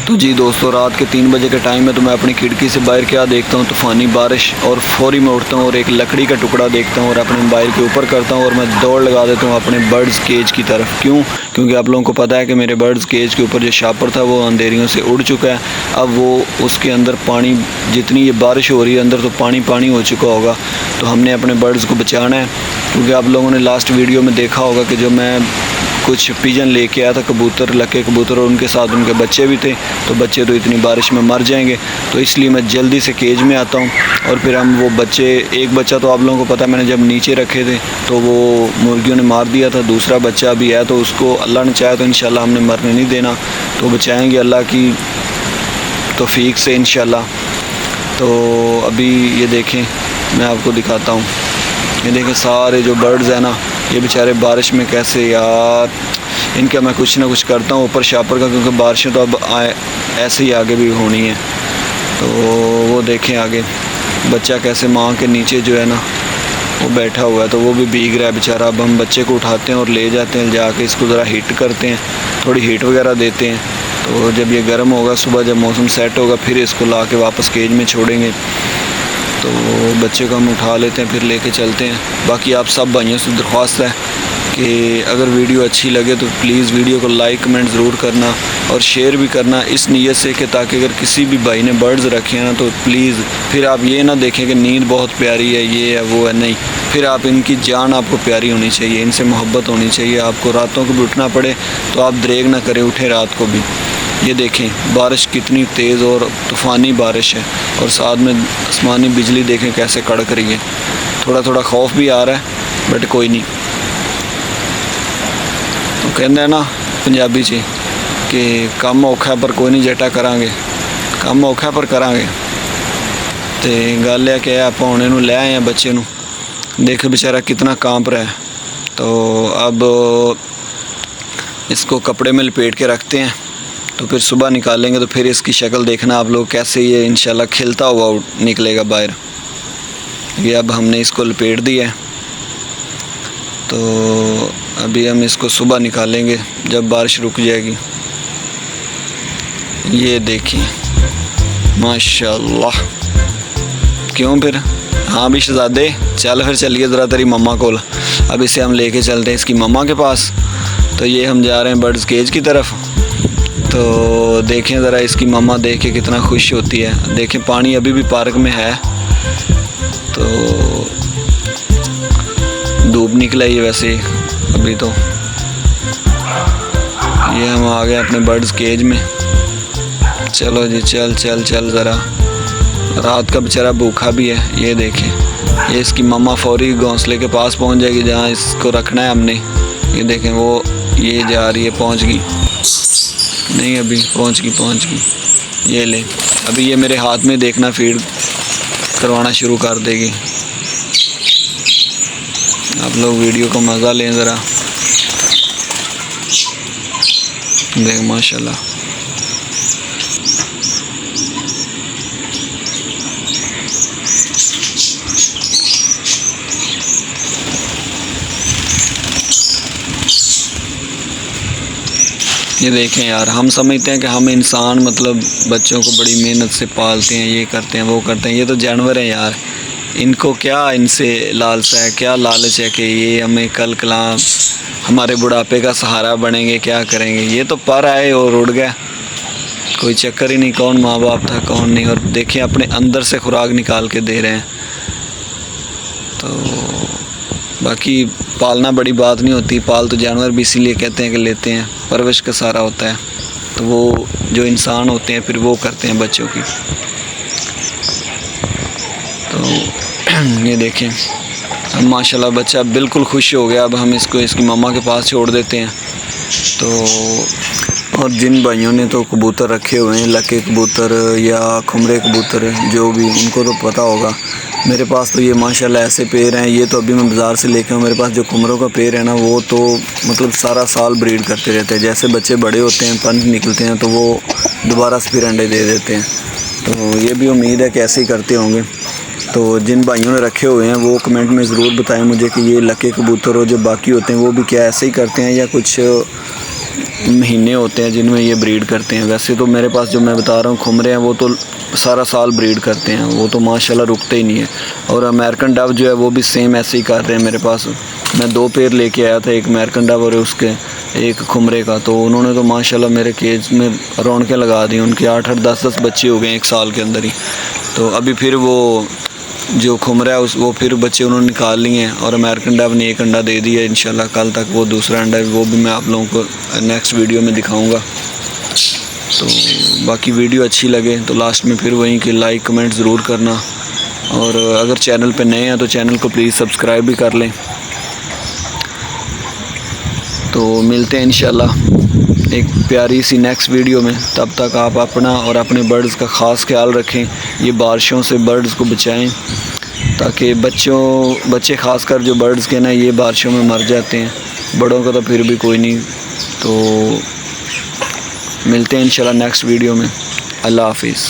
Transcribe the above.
तो जी दोस्तों, रात के 3 बजे का टाइम है तो मैं अपनी खिड़की से बाहर क्या देखता हूँ, तूफ़ानी बारिश, और फौरी मैं उठता हूँ और एक लकड़ी का टुकड़ा देखता हूँ और अपने मोबाइल के ऊपर करता हूँ और मैं दौड़ लगा देता हूँ अपने बर्ड्स केज की तरफ। क्यों? क्योंकि आप लोगों को पता है कि मेरे बर्ड्स केज के ऊपर जो शापर था वो अंधेरियों से उड़ चुका है। अब वो उसके अंदर पानी, जितनी ये बारिश हो रही है अंदर तो पानी पानी हो चुका होगा। तो हमने अपने बर्ड्स को बचाना है, क्योंकि आप लोगों ने लास्ट वीडियो में देखा होगा कि जो मैं कुछ पिजन लेके आया था, कबूतर, लके कबूतर, और उनके साथ उनके बच्चे भी थे। तो बच्चे तो इतनी बारिश में मर जाएंगे, तो इसलिए मैं जल्दी से केज में आता हूँ और फिर हम वो बच्चे, एक बच्चा तो आप लोगों को पता है मैंने जब नीचे रखे थे तो वो मुर्गियों ने मार दिया था। दूसरा बच्चा भी है, तो उसको अल्लाह ने चाहा तो इंशाल्लाह हमने मरने नहीं देना, तो बचाएँगे अल्लाह की तौफीक से इंशाल्लाह। तो अभी ये देखें, मैं आपको दिखाता हूँ, ये देखें सारे जो बर्ड्स हैं ना, ये बेचारे बारिश में कैसे, यार इनका मैं कुछ ना कुछ करता हूँ ऊपर शापर का, क्योंकि बारिशें तो अब ऐसे ही आगे भी होनी है। तो वो देखें आगे बच्चा कैसे माँ के नीचे जो है ना वो बैठा हुआ है, तो वो भी भीग रहा है बेचारा। अब हम बच्चे को उठाते हैं और ले जाते हैं, जाके इसको ज़रा हीट करते हैं, थोड़ी हीट वगैरह देते हैं। तो जब ये गर्म होगा, सुबह जब मौसम सेट होगा, फिर इसको ला के वापस केज में छोड़ेंगे। तो बच्चे को हम उठा लेते हैं, फिर लेके चलते हैं। बाकी आप सब भाइयों से दरख्वास्त है कि अगर वीडियो अच्छी लगे तो प्लीज़ वीडियो को लाइक कमेंट ज़रूर करना और शेयर भी करना, इस नीयत से कि ताकि अगर किसी भी भाई ने बर्ड्स रखे हैं ना तो प्लीज़ फिर आप ये ना देखें कि नींद बहुत प्यारी है, ये है वो है, नहीं, फिर आप इनकी जान आपको प्यारी होनी चाहिए, इनसे मोहब्बत होनी चाहिए। आपको रातों को भी उठना पड़े तो आप द्रेग ना करें, उठें रात को भी। ये देखें बारिश कितनी तेज़ और तूफ़ानी बारिश है, और साथ में आसमानी बिजली देखें कैसे कड़क रही है। थोड़ा थोड़ा खौफ भी आ रहा है, बट कोई नहीं। तो कहते हैं ना पंजाबी च कि काम औखा पर कोई नहीं जटा करांगे, काम औखा पर करांगे। तो गल है कि आप हुण इहनूं लै आए हैं बच्चे नूं, देख बेचारा कितना कांप रहा है। तो अब इसको कपड़े में लपेट के रखते हैं, तो फिर सुबह निकालेंगे तो फिर इसकी शक्ल देखना आप लोग कैसे ये इंशाल्लाह खिलता हुआ निकलेगा बाहर। ये अब हमने इसको लपेट दिया है, तो अभी हम इसको सुबह निकालेंगे जब बारिश रुक जाएगी। ये देखिए माशाल्लाह। क्यों फिर? हाँ भी शहजादे, चल फिर चलिए ज़रा तेरी मम्मा को। अब इसे हम लेके चलते हैं इसकी मम्मा के पास। तो ये हम जा रहे हैं बर्ड्स केज की तरफ। तो देखें ज़रा इसकी मम्मा देख के कितना खुश होती है। देखें पानी अभी भी पार्क में है, तो धूप निकला ही वैसे अभी। तो ये हम आ गए अपने बर्ड्स केज में। चलो जी, चल चल चल ज़रा, रात का बेचारा भूखा भी है। ये देखें, ये इसकी मम्मा फौरी घोंसले के पास पहुंच जाएगी जहां इसको रखना है हमने। ये देखें वो ये जा रही है, पहुंच गई नहीं, अभी पहुंच गई। ये ले, अभी ये मेरे हाथ में देखना फीड करवाना शुरू कर देगी। आप लोग वीडियो का मज़ा लें ज़रा, देख माशाल्लाह। ये देखें यार, हम समझते हैं कि हम इंसान मतलब बच्चों को बड़ी मेहनत से पालते हैं, ये करते हैं वो करते हैं। ये तो जानवर हैं यार, इनको क्या इनसे लालसा है, क्या लालच है कि ये हमें कल कला हमारे बुढ़ापे का सहारा बनेंगे, क्या करेंगे। ये तो पर आए और उड़ गए, कोई चक्कर ही नहीं कौन माँ बाप था कौन नहीं। और देखें अपने अंदर से खुराक निकाल के दे रहे हैं। तो बाकी पालना बड़ी बात नहीं होती, पालतू जानवर भी इसीलिए कहते हैं कि लेते हैं, परवरिश का सारा होता है। तो वो जो इंसान होते हैं फिर वो करते हैं बच्चों की। तो ये देखें, अब माशाल्लाह बच्चा बिल्कुल खुश हो गया। अब हम इसको इसकी मम्मा के पास छोड़ देते हैं। तो और जिन भाइयों ने तो कबूतर रखे हुए हैं, लके कबूतर या खुमरे कबूतर, जो भी, उनको तो पता होगा। मेरे पास तो ये माशाल्लाह ऐसे पेड़ हैं, ये तो अभी मैं बाज़ार से लेके आऊँ। मेरे पास जो कुमरों का पेड़ है ना, वो तो मतलब सारा साल ब्रीड करते रहते हैं। जैसे बच्चे बड़े होते हैं, पंख निकलते हैं, तो वो दोबारा से फिर अंडे दे देते हैं। तो ये भी उम्मीद है कि ऐसे ही करते होंगे। तो जिन भाइयों ने रखे हुए हैं वो कमेंट में ज़रूर बताएं मुझे कि ये लके कबूतर और जो बाकी होते हैं वो भी क्या ऐसे ही करते हैं या कुछ महीने होते हैं जिनमें ये ब्रीड करते हैं। वैसे तो मेरे पास जो मैं बता रहा हूँ खुमरे हैं वो तो सारा साल ब्रीड करते हैं, वो तो माशाल्लाह रुकते ही नहीं है। और अमेरिकन डव जो है वो भी सेम ऐसे ही कर रहे हैं मेरे पास। मैं 2 पेयर लेके आया था, एक अमेरिकन डव और उसके एक खुमरे का, तो उन्होंने तो माशाल्लाह मेरे केज में रौनकें लगा दी। उनके 8-8 10-10 बच्चे हो गए 1 साल के अंदर ही। तो अभी फिर वो जो खुमरा है वो फिर बच्चे उन्होंने निकाल लिए हैं और अमेरिकन डव ने 1 अंडा दे दिया। इंशाल्लाह कल तक वो दूसरा अंडा है, वो भी मैं आप लोगों को नेक्स्ट वीडियो में दिखाऊंगा। तो बाकी वीडियो अच्छी लगे तो लास्ट में फिर वहीं कि लाइक कमेंट ज़रूर करना, और अगर चैनल पे नए हैं तो चैनल को प्लीज़ सब्सक्राइब भी कर लें। तो मिलते हैं इंशाल्लाह एक प्यारी सी नेक्स्ट वीडियो में। तब तक आप अपना और अपने बर्ड्स का ख़ास ख्याल रखें। ये बारिशों से बर्ड्स को बचाएं ताकि बच्चे ख़ासकर जो बर्ड्स के ना ये बारिशों में मर जाते हैं, बड़ों का तो फिर भी कोई नहीं। तो मिलते हैं इंशाल्लाह नेक्स्ट वीडियो में। अल्लाह हाफिज़।